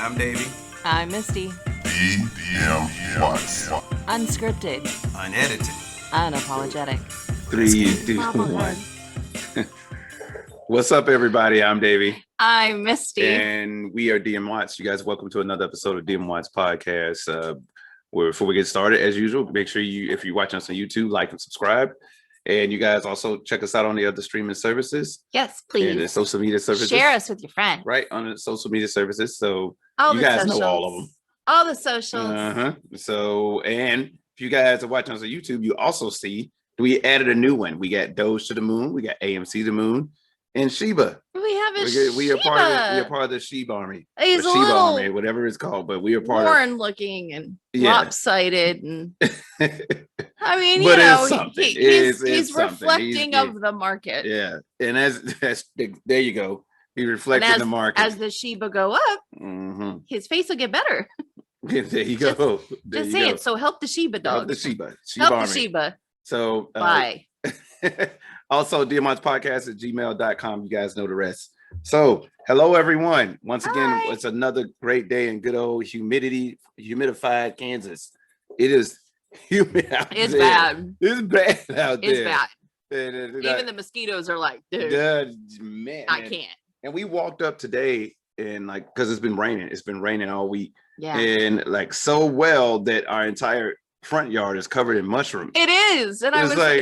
I'm Davey. I'm Misty. DMWATS. Unscripted. Unedited. Unapologetic. 3, 2, 1. What's up, everybody? I'm Davey. I'm Misty. And we are DMWATS. You guys, welcome to another episode of DMWATS podcast. Before we get started, as usual, make sure you, if you're watching us on YouTube, like and subscribe. And you guys also check us out on the other streaming services. Yes, please. And the social media services. Share us with your friends. Right, on the social media services. So all you guys know all of them. All the socials. So, and if you guys are watching us on YouTube, you also see we added a new one. We got Doge to the Moon, we got AMC to the Moon, and Sheba. We have a Sheba. We are part of the Sheba Army. He's the a Sheba little Army, whatever it's called, but we are part worn looking and lopsided and I mean, but you know, he's reflecting of the market. Yeah, and as there you go. He reflected the market. As the Sheba go up, his face will get better. There you go. Just say it. So help the Sheba dogs. Help the Sheba. Help Army. the Sheba. So bye. Also, DMWATSpodcast@gmail.com. You guys know the rest. So hello, everyone. Once again, it's another great day in good old humidified Kansas. It is humid out there. It's bad. It's bad out there. It's bad. Even the mosquitoes are like, dude, man, I can't. And we walked up today and because it's been raining. It's been raining all week. Yeah. And so well that our entire front yard is covered in mushrooms. It is. And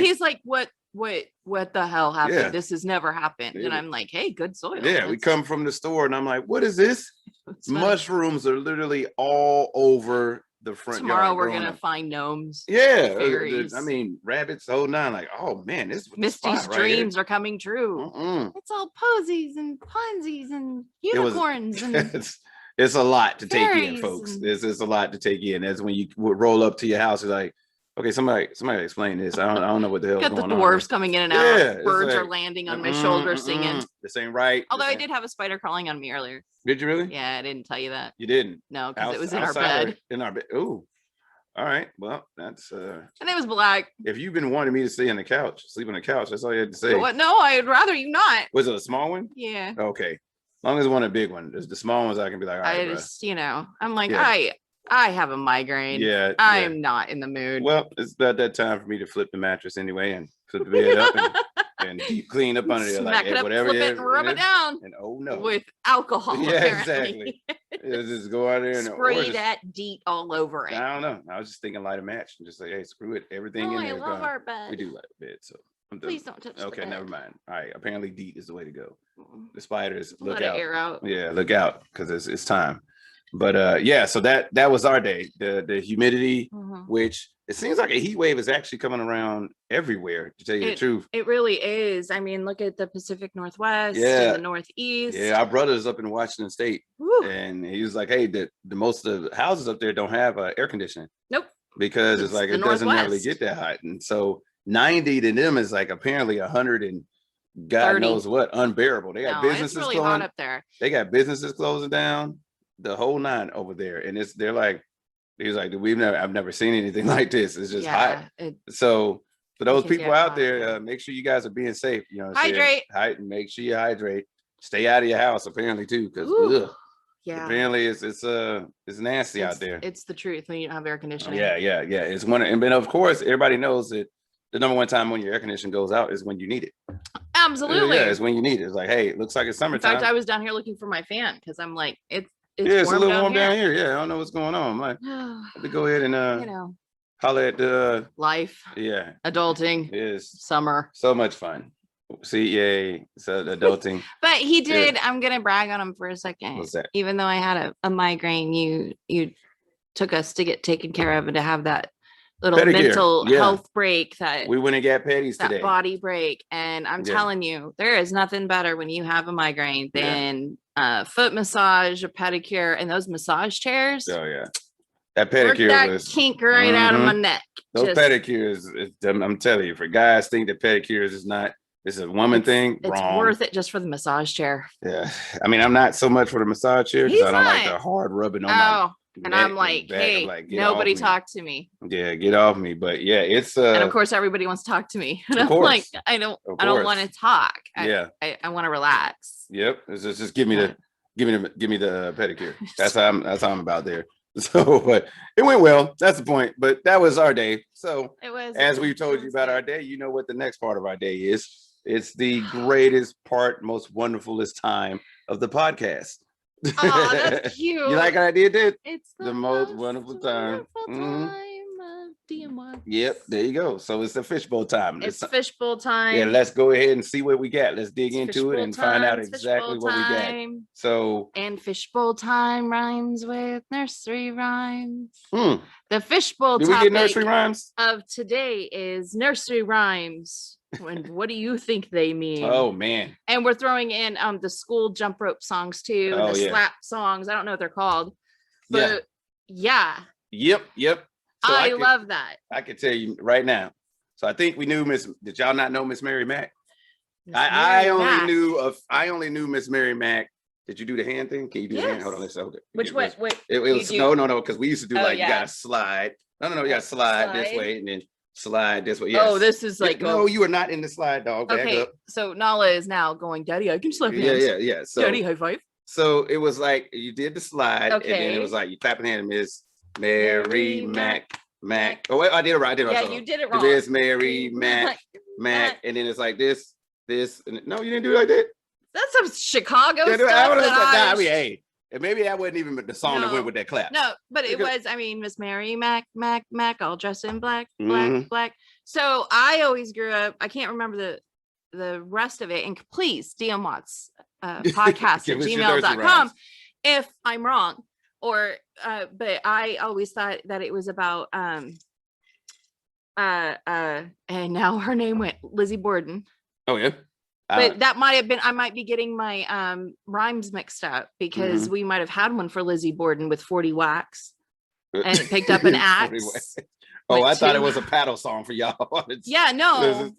he's like, what the hell happened? Yeah. This has never happened. And I'm like, hey, good soil. Yeah, we come from the store and I'm like, what is this? Mushrooms are literally all over the front Tomorrow yard. We're gonna find gnomes. Yeah, fairies. I mean rabbits, whole nine. Like, oh man, this is Misty's dreams are coming true. It's all posies and ponzies and unicorns and it's a lot to take in, folks. It's a lot to take in. That's when you would roll up to your house. It's like, okay, somebody explain this. I don't know what the hell is going on. Got the dwarves coming in and out. Yeah, birds are landing on my shoulder singing. This ain't right. Although I did have a spider crawling on me earlier. Did you really? Yeah, I didn't tell you that. You didn't? No, because it was in our bed. In our bed. Ooh. All right. Well, that's and it was black. If you've been wanting me to stay on the couch, sleep on the couch, that's all you had to say. What? No, I'd rather you not. Was it a small one? Yeah. Okay. As long as it wasn't a big one. The small ones I can be like, all right, I just, I'm like, I have a migraine. Yeah. I'm not in the mood. Well, it's about that time for me to flip the mattress anyway and flip the bed up and deep clean up under there. Smack it up, whatever. Flip it and rub it down. And oh no. With alcohol. Yeah, apparently. Exactly. Just go out there and spray that DEET all over it. I don't know. I was just thinking light a match and just say, hey, screw it. Everything in there. I love our bed. We do like the bed, so please don't touch okay, the bed. never mind. All right. Apparently DEET is the way to go. The spiders, look Let out. it air out. Yeah, look out because it's time. But so that was our day. The humidity, which it seems like a heat wave is actually coming around everywhere, to tell you the truth. It really is. I mean, look at the Pacific Northwest and the Northeast. Yeah, our brother's up in Washington State. Woo. And he was like, hey, the most of the houses up there don't have air conditioning. Nope. Because it's like it doesn't really get that hot. And so 90 to them is like apparently 100 and God 30. knows what, unbearable. They got businesses it's really closing hot up there. They got businesses closing down, the whole nine over there. And they're like, he's like, I've never seen anything like this. It's just hot. So for those people out there, make sure you guys are being safe. Hydrate. Make sure you hydrate. Stay out of your house apparently too, because apparently it's nasty out there. It's the truth when you don't have air conditioning. Yeah. It's one, and of course everybody knows that the number one time when your air conditioning goes out is when you need it. Absolutely. Yeah, it's when you need it. It's like, hey, it looks like it's summertime. In fact, I was down here looking for my fan because I'm like, it's a little warm down here. Yeah, I don't know what's going on. I'm like, let me go ahead and holler at the life. Yeah, adulting. Is summer. So much fun. See, yay, so adulting. But he did. I'm gonna brag on him for a second. What's that? Even though I had a migraine, you took us to get taken care of and to have that little pedicure. Mental health break that we went and got patties that today. Body break. And I'm telling you, there is nothing better when you have a migraine than foot massage, a pedicure, and those massage chairs. Oh yeah. That pedicure that was kink right out of my neck. Those pedicures, I'm telling you, for guys think that pedicures is not, it's a woman thing. It's wrong. Worth it just for the massage chair. Yeah. I mean, I'm not so much for the massage chair because I don't like the hard rubbing on my and I'm like, hey, nobody talk to me. Yeah, get off me. But yeah, it's and of course everybody wants to talk to me. And I'm like, I don't want to talk. I want to relax. Yep. It's just give me Give me the pedicure. That's how I'm about there. So, but it went well. That's the point. But that was our day. So It was, as we've told you about our day, you know what the next part of our day is. It's the greatest part, most wonderfulest time of the podcast. Oh, that's cute. You like what I did? It's the most wonderful time. Of DMWATS. Yep, there you go. So it's the fishbowl time. It's fishbowl time. Yeah, let's go ahead and see what we got. Let's dig into it and find out exactly what we got. So, and fishbowl time rhymes with nursery rhymes. The fishbowl do we get nursery rhymes of today is nursery rhymes. And what do you think they mean? Oh man! And we're throwing in the school jump rope songs too, the slap songs. I don't know what they're called, but yeah. Yep. So I love that. I can tell you right now. So I think we knew did y'all not know Miss Mary Mack? I only knew Miss Mary Mack. Did you do the hand thing? Can you do the hand? Hold on, let's hold it. Which way? It was no, because we used to do you gotta slide. No, you gotta slide this way and then slide this way. Yes. Oh, this is like no, you are not in the slide, dog. Okay, back up. So Nala is now going, Daddy, I can slap hands. Yeah. So, Daddy, high five. So it was like you did the slide, and then it was like you clapping hand, Miss Mary Mack. Oh wait, I did it right. Yeah, you did it wrong. Miss Mary Mack, and then it's like this. And no, you didn't do it like that. That's some Chicago stuff. Hey, and maybe that wasn't even the song that went with that clap. No, but it was. I mean, Miss Mary Mack, all dressed in black. So I always grew up. I can't remember the rest of it. And please, DMWATS podcast at gmail.com if I'm wrong. Or but I always thought that it was about and now her name went Lizzie Borden. Oh yeah. But that might have been, I might be getting my rhymes mixed up because we might have had one for Lizzie Borden with 40 whacks and it picked up an axe. Oh, I thought it was a paddle song for y'all. Yeah, no.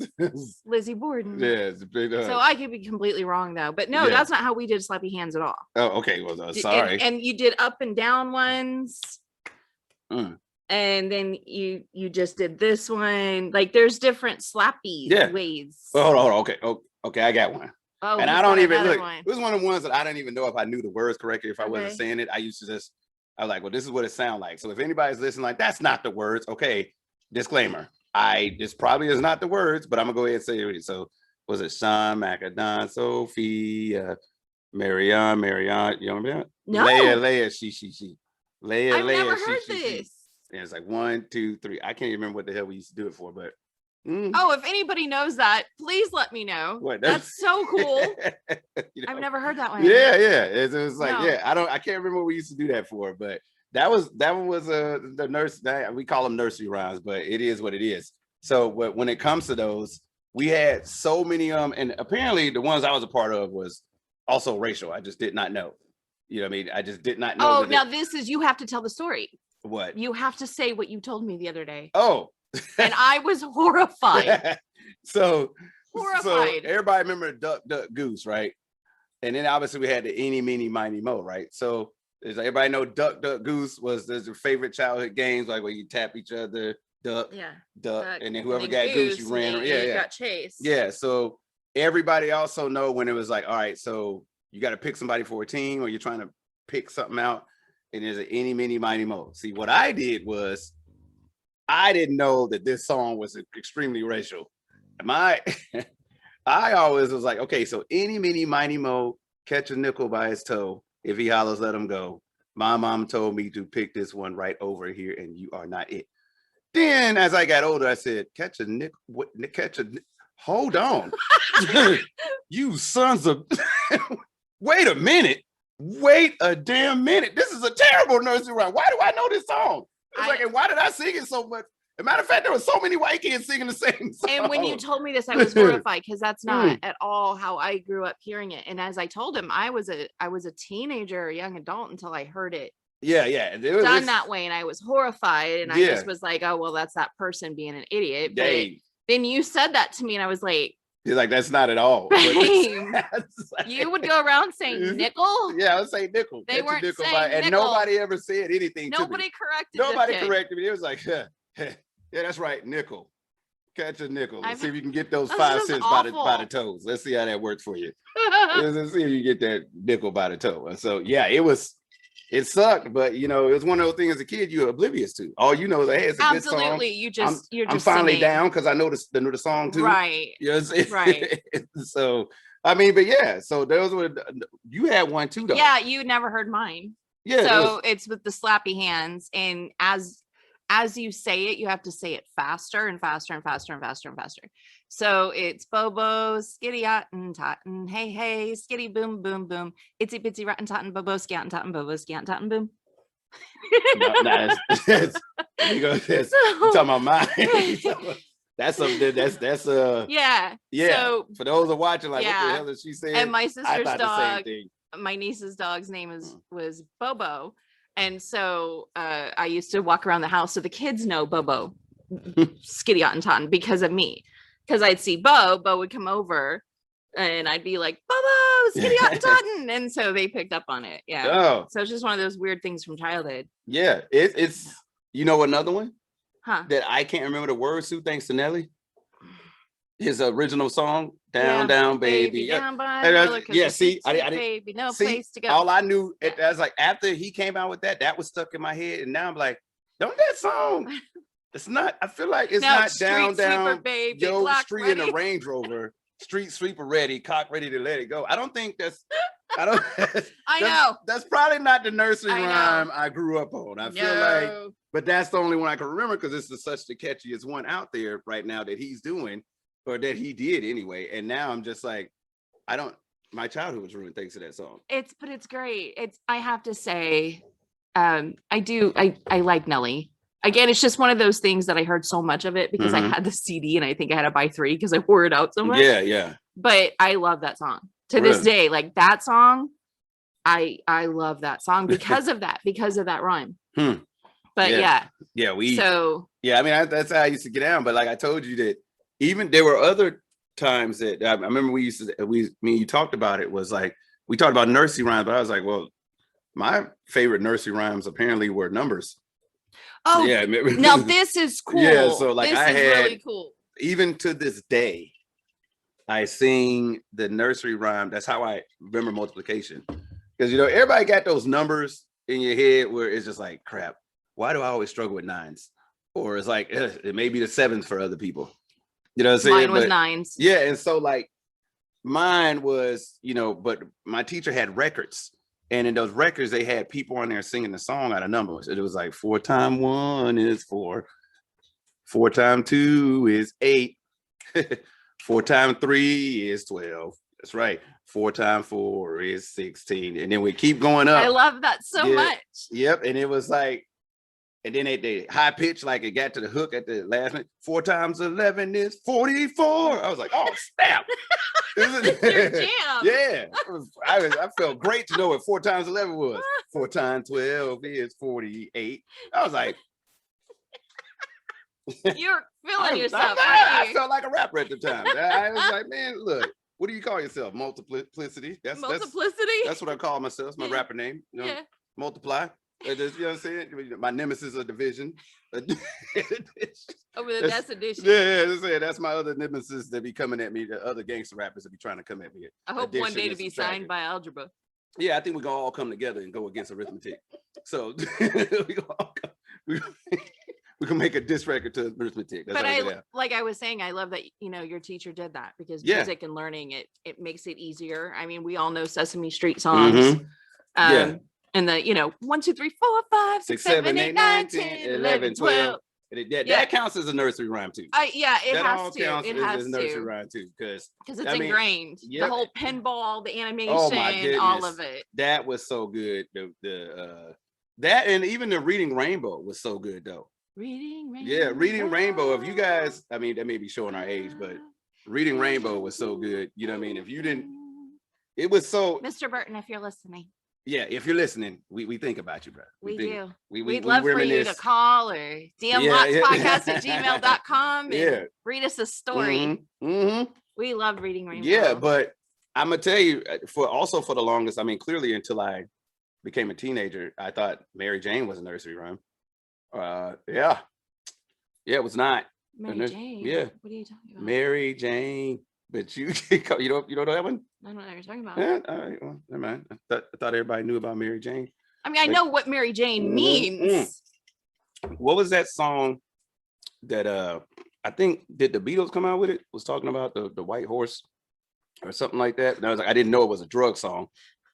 Lizzie Borden. Yeah, it's a big so I could be completely wrong though. But no, that's not how we did slappy hands at all. Oh, okay. Well, sorry. And you did up and down ones. And then you just did this one. Like there's different slappy ways. Well, hold on. Okay, I got one. Oh, and I don't even look. It was one of the ones that I didn't even know if I knew the words correctly. If I wasn't saying it, I used to just. I was like, well, this is what it sounds like. So if anybody's listening, like that's not the words. Okay, disclaimer. This probably is not the words, but I'm gonna go ahead and say it. So was it Sean, Macadon, Sophia, Marion? You remember that? No. Leia, she. Leia, I've never heard this. She. And it's like 1, 2, 3. I can't even remember what the hell we used to do it for, but. Oh, if anybody knows that, please let me know. That's so cool. I've never heard that one. Yeah. It was like, I can't remember what we used to do that for, but that one was the nurse. We call them nursery rhymes, but it is what it is. So when it comes to those, we had so many and apparently the ones I was a part of was also racial. I just did not know. You know what I mean? I just did not know. Oh, now this is, you have to tell the story. What? You have to say what you told me the other day. Oh. And I was horrified. So horrified. Everybody remember Duck, Goose, right? And then obviously we had the Eeny, Meeny, Miny, Mo, right? So everybody know Duck, Goose was their favorite childhood games, like where you tap each other, duck, and then whoever got Goose, you ran. You got chased. Yeah. So everybody also know when it was like, all right, so you got to pick somebody for a team, or you're trying to pick something out, and there's an Eeny, Meeny, Miny, Mo. See, what I did was. I didn't know that this song was extremely racial. I always was like, okay, so Eeny, Meeny, Miny, Mo, catch a nickel by his toe. If he hollers, let him go. My mom told me to pick this one right over here, and you are not it. Then, as I got older, I said, hold on. You sons of, wait a minute. Wait a damn minute. This is a terrible nursery rhyme. Why do I know this song? It's like, and why did I sing it so much? As a matter of fact, there were so many white kids singing the same song. And when you told me this, I was horrified because that's not at all how I grew up hearing it. And as I told him, I was a teenager, a young adult until I heard it. Yeah. It was done that way, and I was horrified, and I just was like, oh well, that's that person being an idiot. But then you said that to me, and I was like, you're like, that's not at all. Like, you would go around saying nickel? Yeah, I would say nickel. They weren't saying nickel. And nobody ever said anything Nobody to me. corrected Nobody corrected me. It was like, yeah, that's right, nickel. Catch a nickel. Let's I've- see if you can get those This 5 is cents by the awful. toes. Let's see how that works for you. Let's see if you get that nickel by the toe. And so yeah, it sucked, but you know, it was one of those things as a kid you're oblivious to. All you know is, hey, it's a good song. Absolutely. You're I'm just finally singing. down because I know the song too. Right. You know what I'm saying? Right. So I mean, but yeah, so those were you had one too though. Yeah, you never heard mine. Yeah. So it's with the slappy hands, and as you say it, you have to say it faster and faster and faster and faster and faster. So it's Bobo, skitty otten totten, hey hey, skitty boom boom boom, itsy bitsy rotten totten, Bobo scout totten, Bobo scout totten boom. No, that's you talking about mine. That's something that's yeah. So for those who are watching, like what yeah. the hell did she say? And my I sister's thought the same dog, thing. my niece's dog's name was Bobo. And so I used to walk around the house so the kids know Bobo, skitty otten totten, because of me. Because I'd see Bo would come over and I'd be like, Bobo, skitty otten totten. And so they picked up on it. Yeah. Oh, So it's just one of those weird things from childhood. yeah. It's you know another one Huh. that I can't remember the words to, thanks to Nelly. His original song, Down, Yeah. Down, Baby. Down by And the that's- roller coaster, yeah, see, sweet, I sweet didn't- baby, no see, place to go. all I knew, that's like after he came out with that was stuck in my head. And now I'm like, don't that song, it's not, I feel like it's No, not street down, sweeper, down, baby, yo, clock street in ready. a Range Rover, street sweeper ready, cock ready to let it go. I don't think that's, I don't, I know. That's probably not the nursery I know. rhyme I grew up on. I feel like, but that's the only one I can remember because this is such the catchiest one out there right now that he's doing, or that he did anyway. And now I'm just like, my childhood was ruined thanks to that song. But it's great. I have to say, I like Nelly. Again, it's just one of those things that I heard so much of it because I had the CD and I think I had to buy 3 because I wore it out so much. Yeah. But I love that song to this day. Like that song, I love that song because of that rhyme. But yeah. I mean, that's how I used to get down. But like I told you that even there were other times that I remember me and you talked about it, was like we talked about nursery rhymes, but I was like, well, my favorite nursery rhymes apparently were numbers. Oh yeah. Now this is cool. Yeah, so like this I is had really cool. Even to this day, I sing the nursery rhyme. That's how I remember multiplication. Because you know, everybody got those numbers in your head where it's just like, crap, why do I always struggle with 9s? Or it's like it may be the 7s for other people. You know what I'm saying? Mine was 9s. Yeah, and so like mine was, you know, but my teacher had records. And in those records, they had people on there singing the song out of numbers. It was like 4 times 1 is 4. 4 times 2 is 8. 4 times 3 is 12. That's right. 4 times 4 is 16. And then we keep going up. I love that so much. Yep. And it was like, and then they high pitch, like it got to the hook at the last minute. 4 times 11 is 44. I was like, oh, snap. Your jam. Yeah. I felt great to know what 4 times 11 was. 4 times 12 is 48. I was like, you're feeling yourself. I felt like a rapper at the time. I was like, man, look, what do you call yourself? Multiplicity. Multiplicity. That's what I call myself. It's my rapper name. You know, Multiply. You know what I'm saying? My nemesis of division. Over the that's edition. Yeah, that's my other nemesis that be coming at me. The other gangster rappers that be trying to come at me. I hope one day to be signed by algebra. Yeah, I think we're gonna all come together and go against arithmetic. So we can make a diss record to arithmetic. That's but like I was saying, I love that your teacher did that because music and learning it makes it easier. I mean, we all know Sesame Street songs. And the 1, 2, 3, 4, 5, 6, 7, 8, 9, 10, 11, 12. That counts as a nursery rhyme too. It has to. It has a nursery rhyme too, because it's ingrained. Yep. The whole pinball, the animation, oh my goodness, all of it. That was so good. That and even the Reading Rainbow was so good though. Reading Rainbow. Yeah, Reading Rainbow. If you guys, I mean, that may be showing our age, but Reading Rainbow was so good. You know what I mean? If you didn't, it was so. Mr. Burton, if you're listening. Yeah, if you're listening, we think about you, bro. We do. We'd love for you to call or DMWATS@gmail.com and read us a story. We love Reading Rainbow. Yeah, but I'm gonna tell you, for the longest, I mean, clearly until I became a teenager, I thought Mary Jane was a nursery rhyme. It was not. Mary Jane. Yeah. What are you talking about? Mary Jane. But you don't know that one? I don't know what you're talking about. Yeah, all right. Well, never mind. I thought everybody knew about Mary Jane. I mean, I know what Mary Jane means. What was that song that I think did the Beatles come out with it? Was talking about the white horse or something like that. And I was like, I didn't know it was a drug song,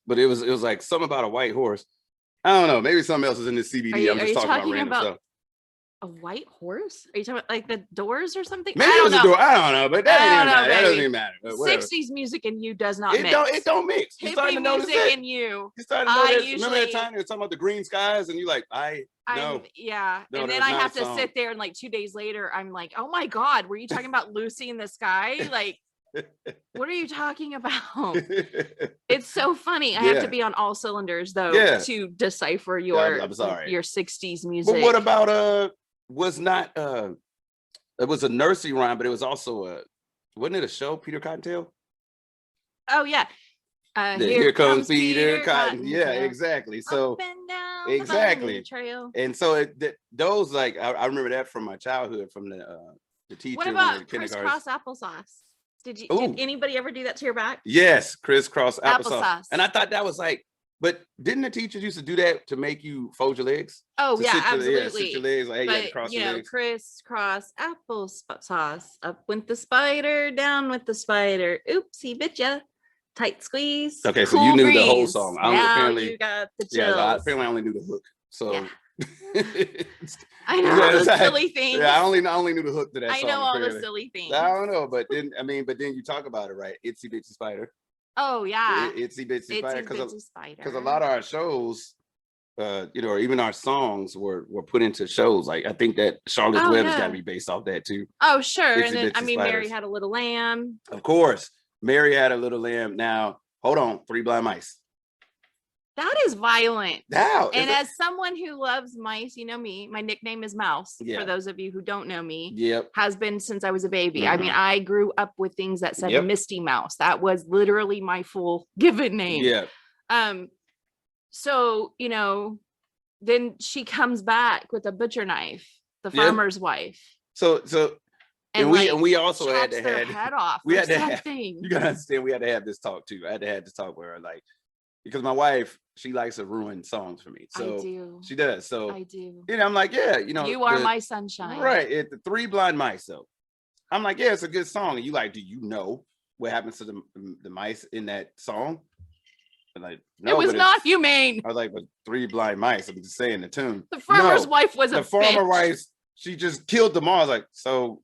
but it was like something about a white horse. I don't know. Maybe something else is in the CBD. I'm just talking about random stuff. A white horse? Are you talking about like the Doors or something? Maybe it was a door. I don't know, but that doesn't even matter. 60s music and you does not mix. It don't mix. You're starting to notice music it. and you. You're starting to notice. Remember that time you were talking about the green skies and you're like, no. Yeah. No, and then I have to sit there and like 2 days later, I'm like, oh my God, were you talking about Lucy in the Sky? Like, what are you talking about? It's so funny. I have to be on all cylinders though to decipher your I'm sorry. your 60s music. But what about it was a nursery rhyme, but it was also wasn't it a show, Peter Cottontail? Oh yeah. Here comes Peter Cotton. Yeah, exactly. So up and down exactly the trail. And so those like I remember that from my childhood, from the teacher. What about crisscross applesauce? Did anybody ever do that to your back? Yes, crisscross applesauce. And I thought that was like, but didn't the teachers used to do that to make you fold your legs? Oh yeah, absolutely. Sit your legs, like, hey, but, you had to cross your legs. Crisscross applesauce. Up went the spider, down with the spider. Oops, he bit ya. Tight squeeze. Okay, so you knew the whole song. You got the chills. Yeah, apparently I only knew the hook. So yeah. I know all the silly things. Yeah, I only knew the hook to that song. I know all the silly things. I don't know, but then you talk about it, right? Itsy Bitsy Spider. Oh yeah, Itsy Bitsy Spider. Because a lot of our shows, or even our songs were put into shows. Like I think that Charlotte's Web has got to be based off that too. Oh sure, Itsy and then Bitsy Mary Spiders. Had a Little Lamb. Of course, Mary Had a Little Lamb. Now hold on, Three Blind Mice. That is violent. Now, and as someone who loves mice, you know me, my nickname is Mouse. Yeah. For those of you who don't know me, has been since I was a baby. I mean, I grew up with things that said Misty Mouse. That was literally my full given name. Yeah. So, then she comes back with a butcher knife, the farmer's wife. So and we also had to have head off. We had to something. You gotta understand, we had to have this talk too. I had to have this talk with her, like, because my wife, she likes to ruin songs for me. So I do. She does. So I do. I'm like, yeah, you are my sunshine. Right. The Three Blind Mice. So I'm like, yeah, it's a good song. And you like, do you know what happens to the mice in that song? I'm like, no, it was not humane. I was like, but Three Blind Mice. I'm just saying the tune. The farmer's wife was the farmer wife. She just killed them all. I was like, so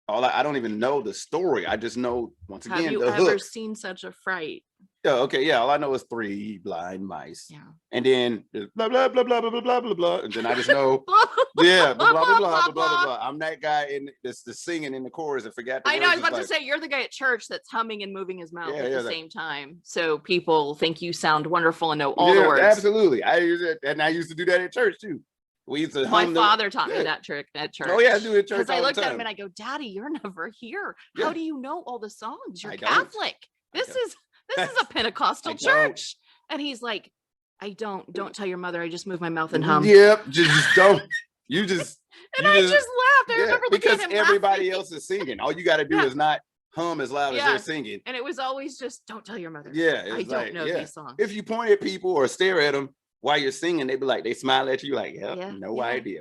I don't even know the story. I just know, once again, have you the ever hook. Seen such a fright? Yeah, okay, yeah. All I know is Three Blind Mice. Yeah. And then blah blah blah blah blah blah blah blah blah. And then I just know, blah blah blah blah blah blah blah. I'm that guy in this the singing in the chorus and forgot. I know. I was about to say you're the guy at church that's humming and moving his mouth at the same time, so people think you sound wonderful and know all the words. Absolutely, I used to do that at church too. We used to. My father taught me that trick at church. Oh yeah, I do it at church. Because I looked at him and I go, "Daddy, you're never here. How do you know all the songs? You're Catholic. This is a Pentecostal church." And he's like, "I don't tell your mother. I just move my mouth and hum." Yep, just don't. You just. I just laughed. I remember looking at him everybody else is singing. All you got to do is not hum as loud as they're singing. And it was always just, "Don't tell your mother." Yeah, I don't know these songs. If you point at people or stare at them while you're singing, they smile at you like, no idea.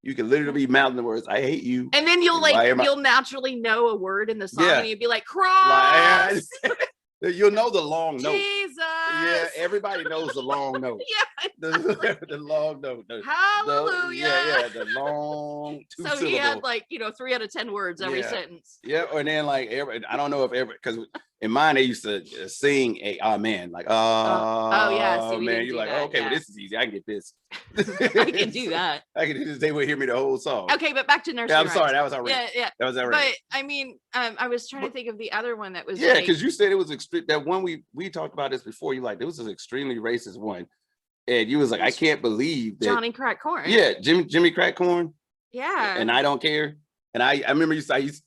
You can literally be mouthing the words, "I hate you." And then you'll naturally know a word in the song and you'd be like, "Cross." You'll know the long note. Jesus. Yeah, everybody knows the long note. The long note. Hallelujah. The long two syllable. So he had 3 out of 10 words every sentence. Yeah, and then I don't know if because in mine they used to sing a amen, like oh man, you're like, okay, well this is easy. I can get this. I can do that. I can do this. They would hear me the whole song. Okay, but back to Nursery. Yeah, I'm sorry, that was outrageous. Yeah. That was outrageous. But I mean, I was trying to think of the other one that was because you said it was that one we talked about this before. You like, it was an extremely racist one. And you was like, I can't believe that Johnny Crack Corn. Yeah, Jimmy Crack Corn. Yeah. And I don't care. And I remember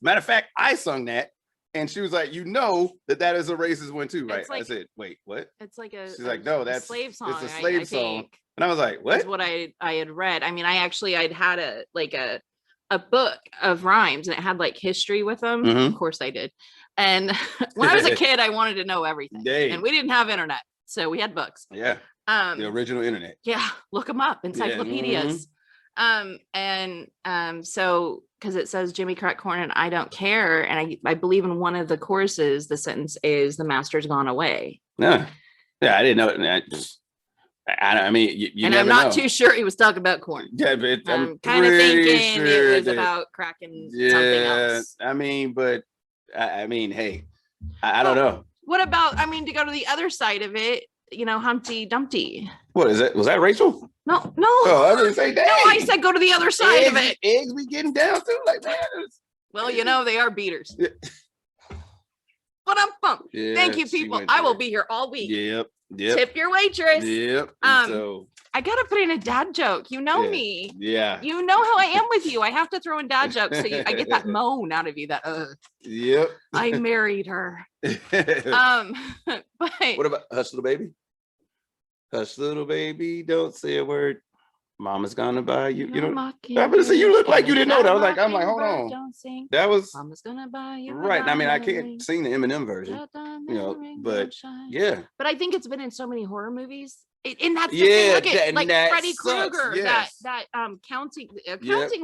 matter of fact, I sung that. And she was like, that is a racist one too, right? I said, wait, what? It's like she's like, no, that's a slave song. It's a slave song. And I was like, what? That's what I had read. I mean, I'd had a a book of rhymes, and it had like history with them. Of course I did. And when I was a kid, I wanted to know everything. And we didn't have internet, so we had books. Yeah. The original internet. Yeah, look them up, encyclopedias. So because it says Jimmy cracked corn and I don't care, and I believe in one of the choruses the sentence is the master's gone away. Yeah, I didn't know. I mean, you and never I'm not know. too sure he was talking about corn. Yeah, but I'm kind of thinking it was about cracking something else. I mean, but I mean, hey, I don't know. What about, I mean, to go to the other side of it, you know, Humpty Dumpty. What is it? Was that Rachel? No. Oh, I didn't say that. No, I said go to the other side of it. Eggs be getting down too, like man. Well, you know, they are beaters. But I'm pumped. Thank you, people. I will be here all week. Yep. Tip your waitress. Yep. So I gotta put in a dad joke. You know me. Yeah. You know how I am with you. I have to throw in dad jokes so I get that moan out of you. That Yep. I married her. But what about Hush Little Baby? Hush Little Baby, don't say a word. Mama's gonna buy you. You know, you look like you didn't know that. I'm like, hold on. Don't sing. That was Mama's gonna buy you. Right. I mean, I can't sing the Eminem version. You know, but yeah. But I think it's been in so many horror movies. And that's the thing. Look at like Freddy Krueger, that counting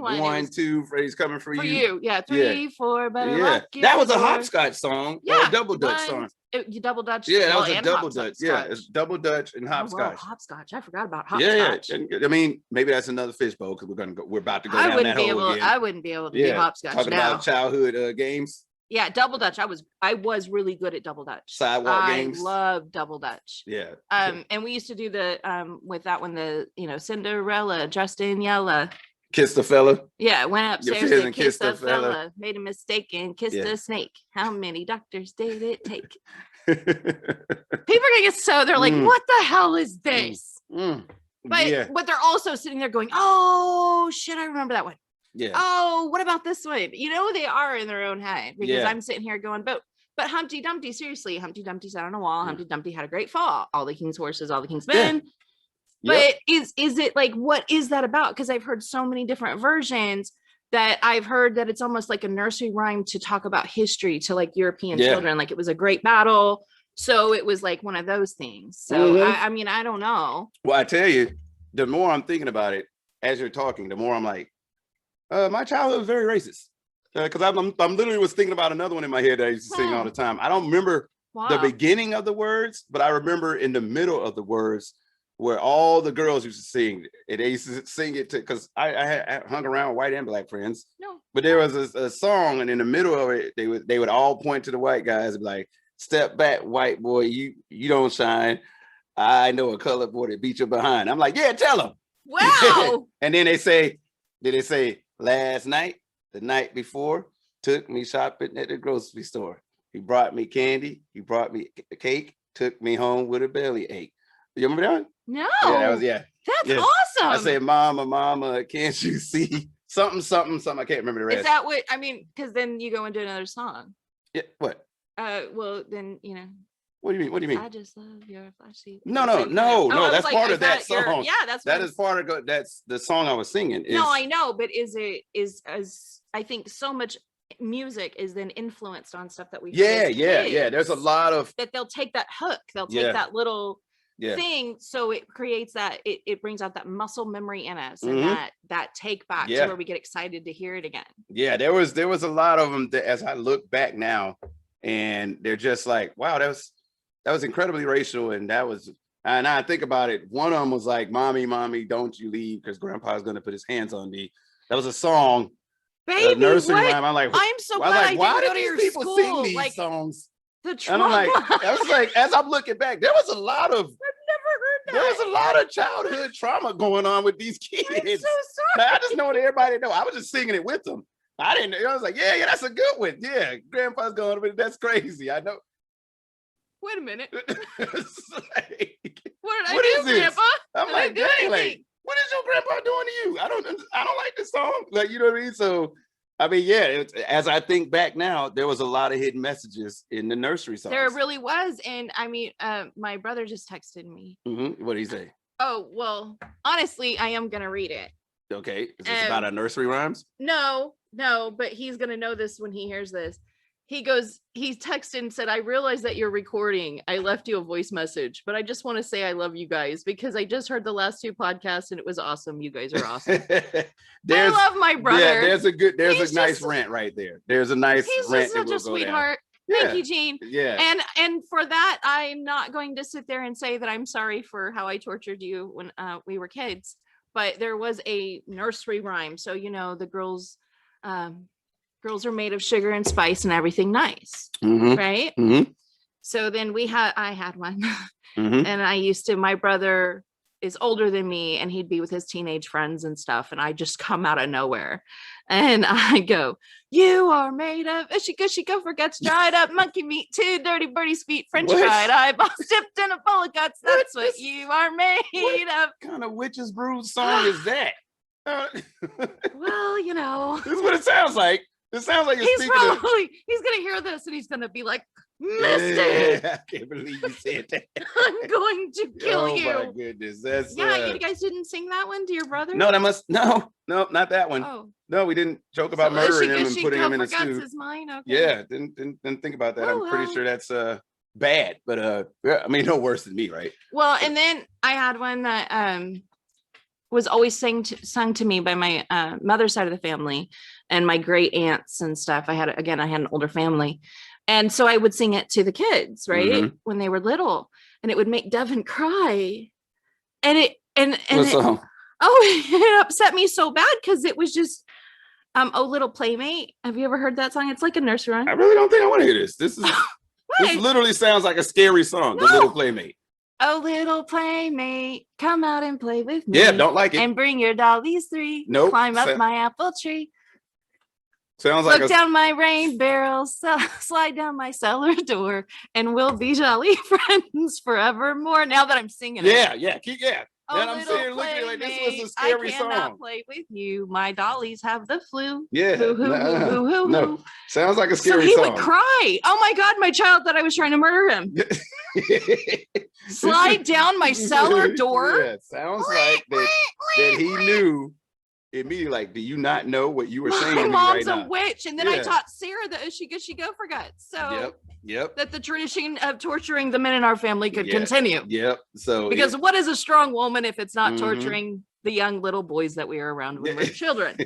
one. 1, 2, Freddy's coming for you. You. Yeah, 3, 4, better luck. That was a hopscotch song. Yeah, or a double Dutch song. You double Dutch. Yeah, that was a double Dutch. Yeah, it's double Dutch and hopscotch. Hopscotch. I forgot about hopscotch. Yeah. I mean, maybe that's another fishbowl because we're about to go down that hole again. I wouldn't be able to do hopscotch talking now. About childhood games. Yeah, double Dutch. I was really good at double Dutch. Sidewalk games. I love double Dutch. Yeah. And we used to do the with that one, the Cinderella dressed in yellow. Kiss the fella. Yeah, went upstairs and kissed the fella. Made a mistake and kissed a snake. How many doctors did it take? People are gonna get they're like, what the hell is this? But they're also sitting there going, oh shit, I remember that one. Yeah. Oh, what about this one? You know, they are in their own head because I'm sitting here going, but Humpty Dumpty, seriously, Humpty Dumpty sat on a wall. Humpty Dumpty had a great fall. All the king's horses, all the king's men. But is it like, what is that about? Because I've heard so many different versions that I've heard that it's almost like a nursery rhyme to talk about history to like European children. Like it was a great battle. So it was like one of those things. So I mean, I don't know. Well, I tell you, the more I'm thinking about it as you're talking, the more I'm like, my childhood was very racist because I'm literally was thinking about another one in my head that I used to sing all the time. I don't remember the beginning of the words, but I remember in the middle of the words where all the girls used to sing. And they used to sing it to because I hung around with white and black friends. No, but there was a song, and in the middle of it, they would all point to the white guys and be like, "Step back, white boy, you don't shine. I know a colored boy that beat you behind." I'm like, "Yeah, tell them." Wow. And then they say, last night, the night before, took me shopping at the grocery store. He brought me candy. He brought me a cake. Took me home with a belly ache. You remember that one? No. Yeah, that was That's awesome. I said, "Mama, can't you see something? I can't remember the rest." Is that what I mean? Because then you go into another song. Yeah. What? Well, then What do you mean? I just love your flashy. No. That's like, part of that song. That is part of that's the song I was singing. No, I know, but is I think so much music is then influenced on stuff that we. Yeah. There's a lot of that they'll take that hook. They'll take that little thing, so it creates that it brings out that muscle memory in us and that take back to where we get excited to hear it again. Yeah, there was a lot of them that, as I look back now, and they're just like, wow, that was incredibly racial, and I think about it. One of them was like, "Mommy, don't you leave, because Grandpa's gonna put his hands on me." That was a song. Baby, nursery what? rhyme. I'm like, I'm so glad I didn't why go to did your these people school? sing these like, songs? The trauma. And I'm like, I was like, as I'm looking back, there was a lot of. I've never heard that. There was a lot of childhood trauma going on with these kids. I'm so sorry. I just know that everybody know. I was just singing it with them. I didn't. I was like, yeah, that's a good one. Yeah, Grandpa's going with it. That's crazy. I know. Wait a minute. Like, what did I do, Grandpa? I'm like, dang, like, what is your grandpa doing to you? I don't like this song. Like, you know what I mean? So, I mean, yeah, as I think back now, there was a lot of hidden messages in the nursery songs. There really was. And I mean, my brother just texted me. What did he say? Oh, well, honestly, I am going to read it. Okay. Is this about our nursery rhymes? No, but he's gonna know this when he hears this. He texted and said, I realize that you're recording. I left you a voice message, but I just want to say I love you guys because I just heard the last 2 podcasts and it was awesome. You guys are awesome. I love my brother. Yeah, there's a nice rant right there. There's a nice rant. He's just such a sweetheart. Thank you, Gene. Yeah. And for that, I'm not going to sit there and say that I'm sorry for how I tortured you when we were kids, but there was a nursery rhyme. So, the girls are made of sugar and spice and everything nice. Right. So then I had one and my brother is older than me and he'd be with his teenage friends and stuff. And I just come out of nowhere and I go, you are made of gushy gopher guts, dried up monkey meat, 2 dirty birdie's feet, French fried eyeballs dipped in a bowl of guts. That's what you are made of. What kind of witch's brew song is that? Well, this is what it sounds like. It sounds like he's gonna hear this and he's gonna be like, Misty, I can't believe you said that. I'm going to kill you. Oh my goodness, that's you guys didn't sing that one to your brother? No, not that one. Oh. No, we didn't joke about murdering him and putting him in a stew. Is mine? Okay. Yeah, didn't think about that. I'm pretty sure that's bad, but I mean, no worse than me, right? Well, and then I had one that was always sung to me by my mother's side of the family and my great aunts and stuff. I had an older family. And so I would sing it to the kids, right? When they were little, and it would make Devin cry. And it upset me so bad because it was just Oh Little Playmate. Have you ever heard that song? It's like a nursery rhyme. I really don't think I want to hear this. This literally sounds like a scary song, The Little Playmate. Oh, little playmate, come out and play with me. Yeah, don't like it. And bring your dollies 3. Nope. Climb up my apple tree. Sounds like look down my rain barrel, slide down my cellar door, and we'll be jolly friends forevermore. Now that I'm singing it. Yeah. Oh, then I'm sitting looking at it like this was a scary song. I cannot play with you. My dollies have the flu. Yeah. No. Sounds like a scary song. So he would cry. Oh my God, my child thought I was trying to murder him. Slide down my cellar door. Yeah, sounds like that he knew immediately, like, do you not know what you were saying to me right now? My mom's a witch. And then I taught Sarah the Ushy Gushy Gopher Guts. So Yep. That the tradition of torturing the men in our family could continue. Yep. So because what is a strong woman if it's not torturing the young little boys that we are around when we're children?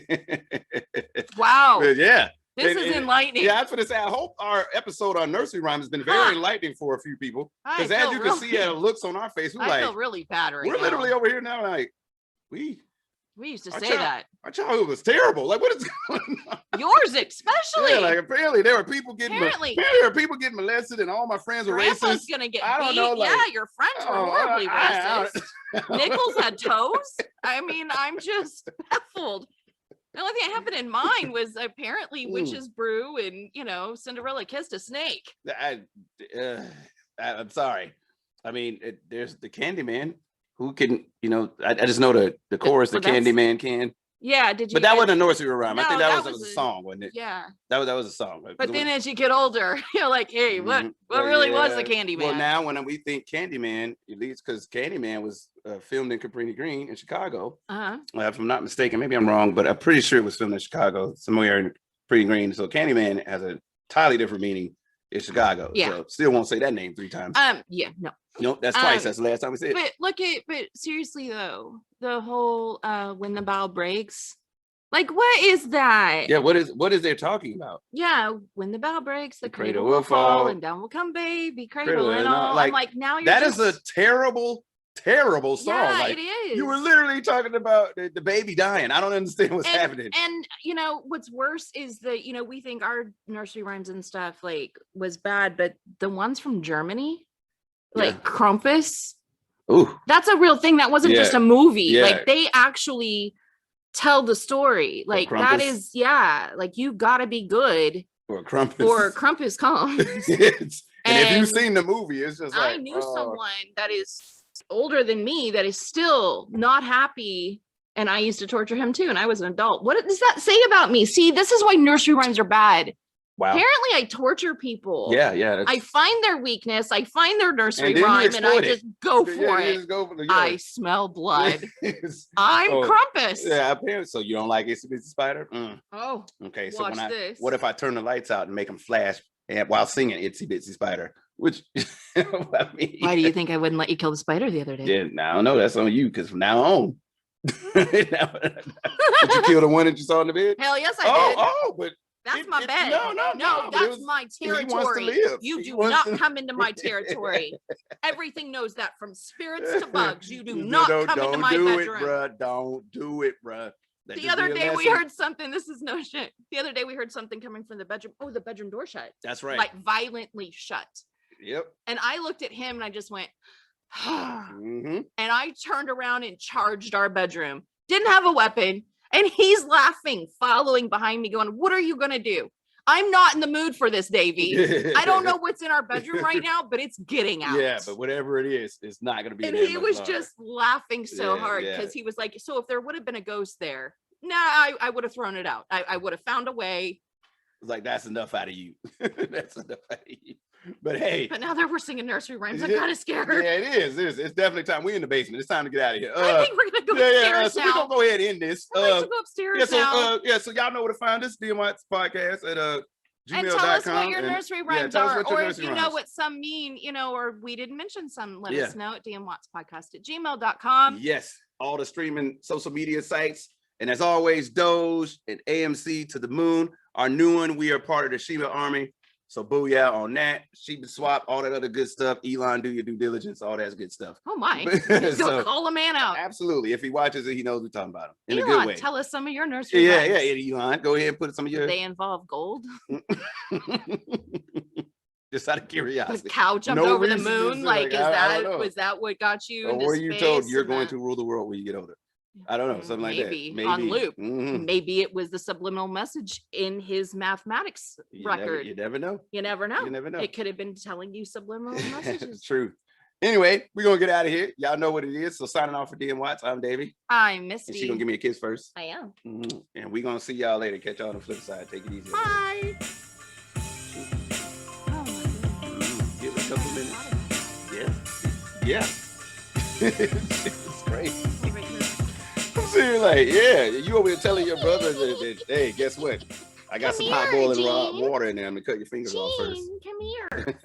Wow. But this is enlightening. Yeah, I was going to say, I hope our episode on nursery rhyme has been very enlightening for a few people. Because as you can see at the looks on our face, I feel really bad right now. We're literally over here now like, we used to say that. Our childhood was terrible. Like, what is going on? Yours especially. Yeah, like apparently there were people getting molested, and all my friends were racist. Gonna get beat. Your friends were horribly racist. Nichols had toes. I mean, I'm just baffled. The only thing that happened in mine was apparently witch's brew, and Cinderella kissed a snake. I'm sorry. I mean, there's the Candyman. Who can, I just know the chorus, the Candyman can. Yeah, did you? But that wasn't a nursery rhyme. I think that was a song, wasn't it? Yeah. That was a song. But then as you get older, you're like, hey, what really was the Candyman? Well, now when we think Candyman, at least because Candyman was filmed in Cabrini Green in Chicago. If I'm not mistaken, maybe I'm wrong, but I'm pretty sure it was filmed in Chicago, somewhere in Cabrini Green. So Candyman has a entirely different meaning in Chicago. Yeah. So still won't say that name 3 times. No. Nope, that's twice. That's the last time we said it. But seriously though, the whole when the bow breaks, like what is that? Yeah, what is they talking about? Yeah, when the bow breaks, the cradle will fall and down will come baby cradle and all. I'm like, now you're that is a terrible song. Yeah, like, it is. You were literally talking about the baby dying. I don't understand what's happening. And what's worse is that we think our nursery rhymes and stuff like was bad, but the ones from Germany, like Krampus. Ooh. That's a real thing. That wasn't just a movie. Yeah. Like they actually tell the story. Like that is, like you gotta be good for Krampus. Or Krampus comes. And if you've seen the movie, it's just like, I knew someone that is older than me that is still not happy. And I used to torture him too. And I was an adult. What does that say about me? See, this is why nursery rhymes are bad. Wow. Apparently I torture people. Yeah. I find their weakness. I find their nursery And then you rime and I exploit it. just go for Yeah, you it. just go for the, I smell blood. I'm Oh, Krampus. Yeah, apparently. So you don't like Itsy Bitsy Spider? Oh, Okay, so watch this. what if I turn the lights out and make them flash and while singing Itsy Bitsy Spider? Which I mean, Why do you think I wouldn't let you kill the spider the other day? Yeah, I don't know. That's on you because from now on. Did you kill the one that you saw in the bed? Hell yes, I did. Oh, but that's my bed. No, that's my territory. You do not come into my territory. Everything knows that, from spirits to bugs. You do not come into my bedroom. Don't do it, bruh. The other day we heard something. This is no shit. The other day we heard something coming from the bedroom. Oh, the bedroom door shut. That's right. Like violently shut. Yep. And I looked at him and I just went, mm-hmm. And I turned around and charged our bedroom. Didn't have a weapon. And he's laughing, following behind me, going, what are you going to do? I'm not in the mood for this, Davey. I don't know what's in our bedroom right now, but it's getting out. Yeah, but whatever it is, it's not going to be. And he was just laughing so hard because he was like, so if there would have been a ghost there, I would have thrown it out. I would have found a way. Like, that's enough out of you. That's enough out of you. But hey. But now that we're singing nursery rhymes, I'm kind of scared. Yeah, it is. It's definitely time. We're in the basement. It's time to get out of here. I think we're going to go upstairs so now. we're going to go ahead and end this. I'd like to go upstairs now. So y'all know where to find us, DMWATS podcast at gmail.com. And tell us what your nursery rhymes are. Or if you know rhymes. what some mean, or we didn't mention some, let us know at DMWATSpodcast@gmail.com. Yes, all the streaming social media sites. And as always, Doge and AMC to the moon. Our new one, we are part of the Sheba Army. So booyah on that. Sheba swap, all that other good stuff. Elon, do your due diligence, all that's good stuff. Oh my. Go call a man out. Absolutely. If he watches it, he knows we're talking about him. In Elon, a good way. Tell us some of your nursery rhymes. Yeah, Elon. Go ahead and put some of your. They involve gold. Just out of curiosity. The cow jumped over the moon. Like, was that what got you? Or were you told you're going to rule the world when you get older? I don't know, something like that. Maybe on loop. Mm-hmm. Maybe it was the subliminal message in his mathematics record. You never know. You never know. You never know. It could have been telling you subliminal messages. True. Anyway, we're gonna get out of here. Y'all know what it is. So signing off for DMWATS, I'm Davey. I'm Misty. And she's gonna give me a kiss first. I am. Mm-hmm. And we're gonna see y'all later. Catch y'all on the flip side. Take it easy. Bye. Give it a couple minutes. Yeah. It's great. You're like, you over here telling your brother that, hey, guess what? I got some hot boiling raw water in there. I'm gonna cut your fingers off first. Come here.